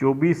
24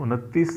29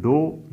2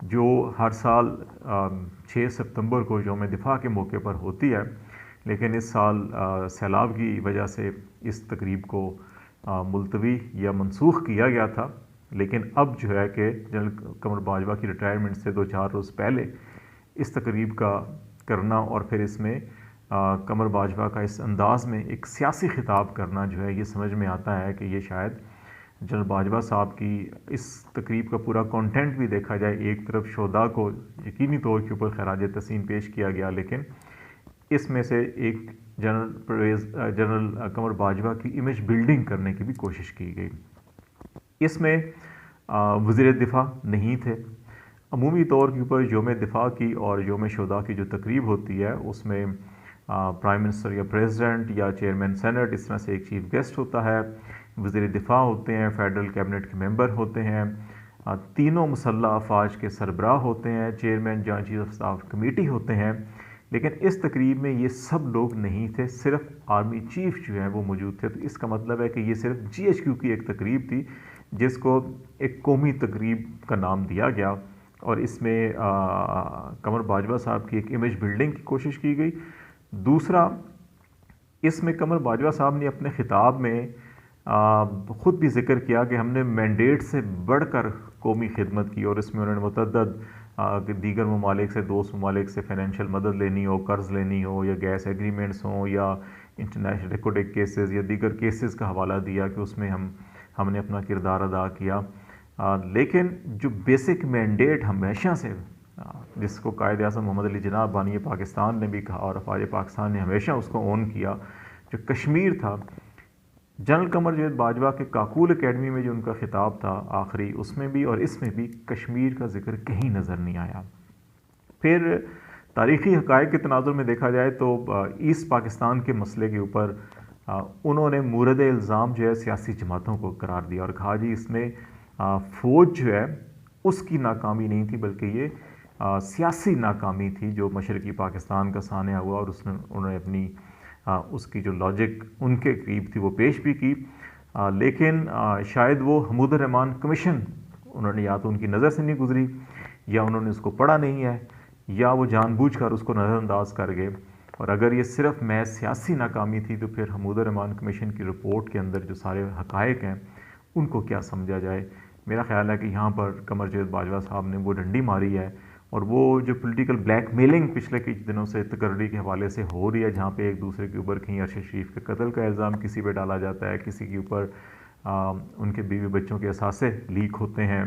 جو ہر سال 6 ستمبر کو یوم دفاع کے موقع پر ہوتی ہے، لیکن اس سال سیلاب کی وجہ سے اس تقریب کو ملتوی یا منسوخ کیا گیا تھا۔ لیکن اب جو ہے کہ جنرل قمر باجوہ کی ریٹائرمنٹ سے 2-4 روز پہلے اس تقریب کا کرنا اور پھر اس میں قمر باجوہ کا اس انداز میں ایک سیاسی خطاب کرنا جو ہے، یہ سمجھ میں آتا ہے کہ یہ شاید جنرل باجوہ صاحب کی اس تقریب کا پورا کانٹینٹ بھی دیکھا جائے، ایک طرف شہداء کو یقینی طور کے اوپر خراج تحسین پیش کیا گیا، لیکن اس میں سے ایک جنرل قمر باجوہ کی امیج بلڈنگ کرنے کی بھی کوشش کی گئی۔ اس میں وزیر دفاع نہیں تھے۔ عمومی طور کے اوپر یوم دفاع کی اور یوم شہداء کی جو تقریب ہوتی ہے اس میں پرائم منسٹر یا پریزیڈنٹ یا چیئرمین سینٹ، اس طرح سے ایک چیف گیسٹ ہوتا ہے، وزیر دفاع ہوتے ہیں، فیڈرل کیبنٹ کے ممبر ہوتے ہیں، تینوں مسلح افواج کے سربراہ ہوتے ہیں، chairman joint chief of staff committee ہوتے ہیں۔ لیکن اس تقریب میں یہ سب لوگ نہیں تھے، صرف آرمی چیف جو ہیں وہ موجود تھے۔ تو اس کا مطلب ہے کہ یہ صرف جی ایچ کیو کی ایک تقریب تھی جس کو ایک قومی تقریب کا نام دیا گیا، اور اس میں قمر باجوہ صاحب کی ایک امیج بلڈنگ کی کوشش کی گئی۔ دوسرا، اس میں قمر باجوہ صاحب نے اپنے خطاب میں خود بھی ذکر کیا کہ ہم نے مینڈیٹ سے بڑھ کر قومی خدمت کی، اور اس میں انہوں نے متعدد دیگر ممالک سے، دوست ممالک سے فائنینشیل مدد لینی ہو، قرض لینی ہو، یا گیس ایگریمنٹس ہوں، یا انٹرنیشنل ریکارڈڈ کیسز یا دیگر کیسز کا حوالہ دیا کہ اس میں ہم نے اپنا کردار ادا کیا۔ لیکن جو بیسک مینڈیٹ ہمیشہ سے جس کو قائد اعظم محمد علی جناح بانی پاکستان نے بھی کہا اور افواج پاکستان نے ہمیشہ اس کو اون کیا، جو کشمیر تھا، جنرل قمر جاوید باجوہ کے کاکول اکیڈمی میں جو ان کا خطاب تھا آخری، اس میں بھی اور اس میں بھی کشمیر کا ذکر کہیں نظر نہیں آیا۔ پھر تاریخی حقائق کے تناظر میں دیکھا جائے تو ایسٹ پاکستان کے مسئلے کے اوپر انہوں نے مورد الزام جو ہے سیاسی جماعتوں کو قرار دیا اور کہا جی اس میں فوج جو ہے اس کی ناکامی نہیں تھی، بلکہ یہ سیاسی ناکامی تھی جو مشرقی پاکستان کا سانحہ ہوا، اور انہوں نے اپنی اس کی جو لاجک ان کے قریب تھی وہ پیش بھی کی۔ لیکن شاید وہ حمود الرحمن کمیشن انہوں نے یا تو ان کی نظر سے نہیں گزری، یا انہوں نے اس کو پڑھا نہیں ہے، یا وہ جان بوجھ کر اس کو نظر انداز کر گئے۔ اور اگر یہ صرف محض سیاسی ناکامی تھی تو پھر حمود الرحمن کمیشن کی رپورٹ کے اندر جو سارے حقائق ہیں ان کو کیا سمجھا جائے؟ میرا خیال ہے کہ یہاں پر قمر جاوید باجوہ صاحب نے وہ ڈنڈی ماری ہے، اور وہ جو پولیٹیکل بلیک میلنگ پچھلے کچھ دنوں سے تقرری کے حوالے سے ہو رہی ہے، جہاں پہ ایک دوسرے کے اوپر کہیں ارشد شریف کے قتل کا الزام کسی پہ ڈالا جاتا ہے، کسی کے اوپر ان کے بیوی بچوں کے اثاثے لیک ہوتے ہیں،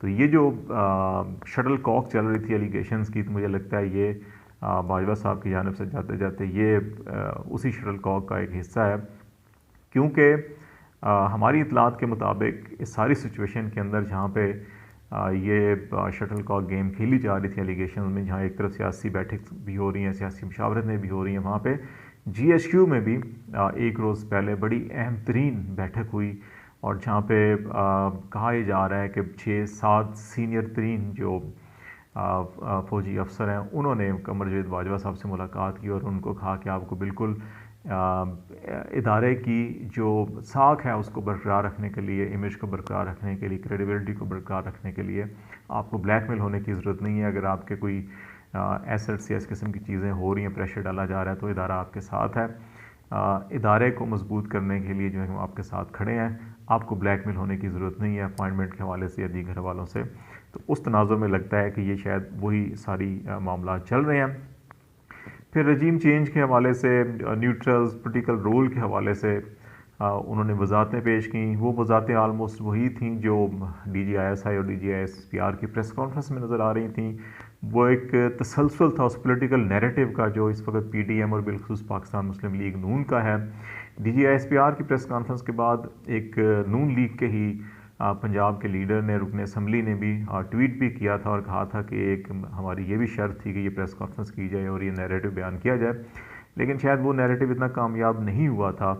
تو یہ جو شٹل کاک چل رہی تھی ایلیگیشنز کی، تو مجھے لگتا ہے یہ باجوہ صاحب کی جانب سے جاتے جاتے یہ اسی شٹل کاک کا ایک حصہ ہے، کیونکہ ہماری اطلاعات کے مطابق اس ساری سچویشن کے اندر جہاں پہ یہ شٹل کاک گیم کھیلی جا رہی تھی ایلیگیشن میں، جہاں ایک طرف سیاسی بیٹھک بھی ہو رہی ہیں، سیاسی مشاورتیں بھی ہو رہی ہیں، وہاں پہ جی ایچ کیو میں بھی ایک روز پہلے بڑی اہم ترین بیٹھک ہوئی، اور جہاں پہ کہا یہ جا رہا ہے کہ 6-7 سینئر ترین جو فوجی افسر ہیں انہوں نے قمر جاوید باجوہ صاحب سے ملاقات کی اور ان کو کہا کہ آپ کو بالکل ادارے کی جو ساکھ ہے اس کو برقرار رکھنے کے لیے، امیج کو برقرار رکھنے کے لیے، کریڈیبلٹی کو برقرار رکھنے کے لیے آپ کو بلیک میل ہونے کی ضرورت نہیں ہے۔ اگر آپ کے کوئی ایسٹس یا اس قسم کی چیزیں ہو رہی ہیں، پریشر ڈالا جا رہا ہے، تو ادارہ آپ کے ساتھ ہے، ادارے کو مضبوط کرنے کے لیے جو ہے ہم آپ کے ساتھ کھڑے ہیں، آپ کو بلیک میل ہونے کی ضرورت نہیں ہے اپائنٹمنٹ کے حوالے سے یا دیگر حوالوں سے۔ تو اس تناظر میں لگتا ہے کہ یہ شاید وہی ساری معاملات چل رہے ہیں۔ پھر رجیم چینج کے حوالے سے، نیوٹرلز پولیٹیکل رول کے حوالے سے انہوں نے وضاحتیں پیش کیں، وہ وضاحتیں آلموسٹ وہی تھیں جو D G I S I اور D G I S P R کی پریس کانفرنس میں نظر آ رہی تھیں۔ وہ ایک تسلسل تھا اس پولیٹیکل نیریٹو کا جو اس وقت پی ڈی ایم اور بالخصوص پاکستان مسلم لیگ نون کا ہے۔ D G I S P R کی پریس کانفرنس کے بعد ایک نون لیگ کے ہی پنجاب کے لیڈر نے، رکن اسمبلی نے بھی ٹویٹ بھی کیا تھا اور کہا تھا کہ ایک ہماری یہ بھی شرط تھی کہ یہ پریس کانفرنس کی جائے اور یہ نیریٹو بیان کیا جائے، لیکن شاید وہ نیریٹو اتنا کامیاب نہیں ہوا تھا۔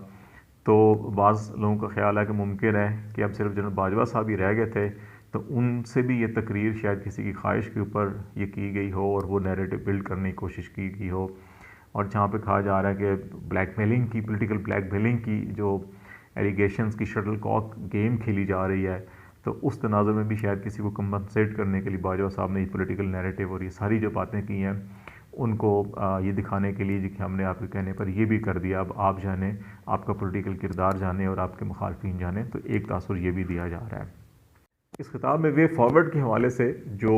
تو بعض لوگوں کا خیال ہے کہ ممکن ہے کہ اب صرف جنرل باجوہ صاحب ہی رہ گئے تھے، تو ان سے بھی یہ تقریر شاید کسی کی خواہش کے اوپر یہ کی گئی ہو اور وہ نیریٹو بلڈ کرنے کی کوشش کی گئی ہو، اور جہاں پہ کہا جا رہا ہے کہ بلیک میلنگ کی، پولیٹیکل بلیک میلنگ کی جو ایلیگیشنز کی شٹل کاک گیم کھیلی جا رہی ہے، تو اس تناظر میں بھی شاید کسی کو کمپنسیٹ کرنے کے لیے باجوہ صاحب نے پولیٹیکل نیریٹو اور یہ ساری جو باتیں کی ہیں ان کو یہ دکھانے کے لیے کہ ہم نے آپ کے کہنے پر یہ بھی کر دیا، اب آپ جانیں، آپ کا پولیٹیکل کردار جانیں اور آپ کے مخالفین جانیں، تو ایک تاثر یہ بھی دیا جا رہا ہے۔ اس خطاب میں وے فارورڈ کے حوالے سے جو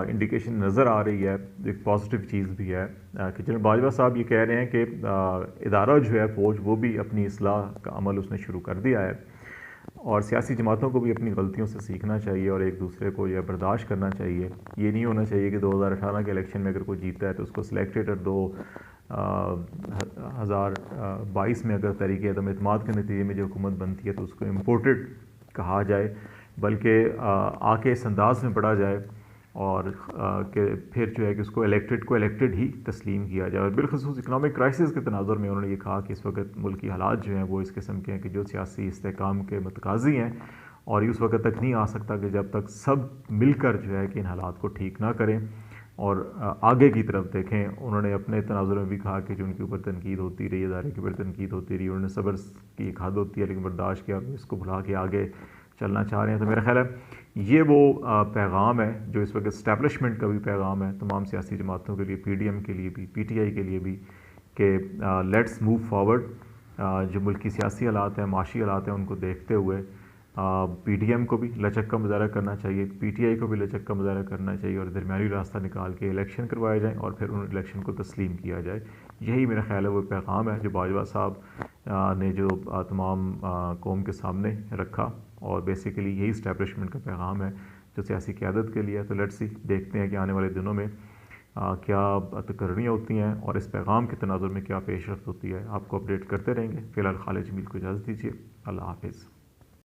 انڈیکیشن نظر آ رہی ہے، ایک پازیٹیو چیز بھی ہے کہ جنرل باجوہ صاحب یہ کہہ رہے ہیں کہ ادارہ جو ہے فوج وہ بھی اپنی اصلاح کا عمل اس نے شروع کر دیا ہے، اور سیاسی جماعتوں کو بھی اپنی غلطیوں سے سیکھنا چاہیے اور ایک دوسرے کو یہ برداشت کرنا چاہیے۔ یہ نہیں ہونا چاہیے کہ 2018 کے الیکشن میں اگر کوئی جیتا ہے تو اس کو سلیکٹڈ اور 2022 میں اگر تحریک عدم اعتماد کے نتیجے میں جو حکومت بنتی ہے تو اس کو امپورٹڈ کہا جائے، بلکہ آ کے اس انداز میں پڑھا جائے اور کہ پھر جو ہے کہ اس کو الیکٹڈ ہی تسلیم کیا جائے۔ اور بالخصوص اکنامک کرائسس کے تناظر میں انہوں نے یہ کہا کہ اس وقت ملکی حالات جو ہیں وہ اس قسم کے ہیں کہ جو سیاسی استحکام کے متقاضی ہیں، اور یہ اس وقت تک نہیں آ سکتا کہ جب تک سب مل کر جو ہے کہ ان حالات کو ٹھیک نہ کریں اور آگے کی طرف دیکھیں۔ انہوں نے اپنے تناظر میں بھی کہا کہ جو ان کے اوپر تنقید ہوتی رہی، ادارے کے اوپر تنقید ہوتی رہی، انہوں نے صبر کی ایک حد ہوتی ہے لیکن برداشت کیا، اس کو بھلا کے آگے چلنا چاہ رہے ہیں۔ تو میرا خیال ہے یہ وہ پیغام ہے جو اس وقت اسٹیبلشمنٹ کا بھی پیغام ہے تمام سیاسی جماعتوں کے لیے، پی ڈی ایم کے لیے بھی، پی ٹی آئی کے لیے بھی، کہ لیٹس موو فارورڈ۔ جو ملکی سیاسی حالات ہیں، معاشی حالات ہیں، ان کو دیکھتے ہوئے پی ڈی ایم کو بھی لچک کا مظاہرہ کرنا چاہیے، پی ٹی آئی کو بھی لچک کا مظاہرہ کرنا چاہیے اور درمیانی راستہ نکال کے الیکشن کروائے جائیں اور پھر ان الیکشن کو تسلیم کیا جائے۔ یہی میرا خیال ہے وہ پیغام ہے جو باجوہ صاحب نے جو تمام قوم کے سامنے رکھا، اور بیسیکلی یہی اسٹیبلشمنٹ کا پیغام ہے جو سیاسی قیادت کے لیے ہے۔ تو لیٹس سی، دیکھتے ہیں کہ آنے والے دنوں میں کیا تقرریاں ہوتی ہیں اور اس پیغام کے تناظر میں کیا پیش رفت ہوتی ہے۔ آپ کو اپڈیٹ کرتے رہیں گے۔ فی الحال خالد جمیل کو اجازت دیجیے، اللہ حافظ۔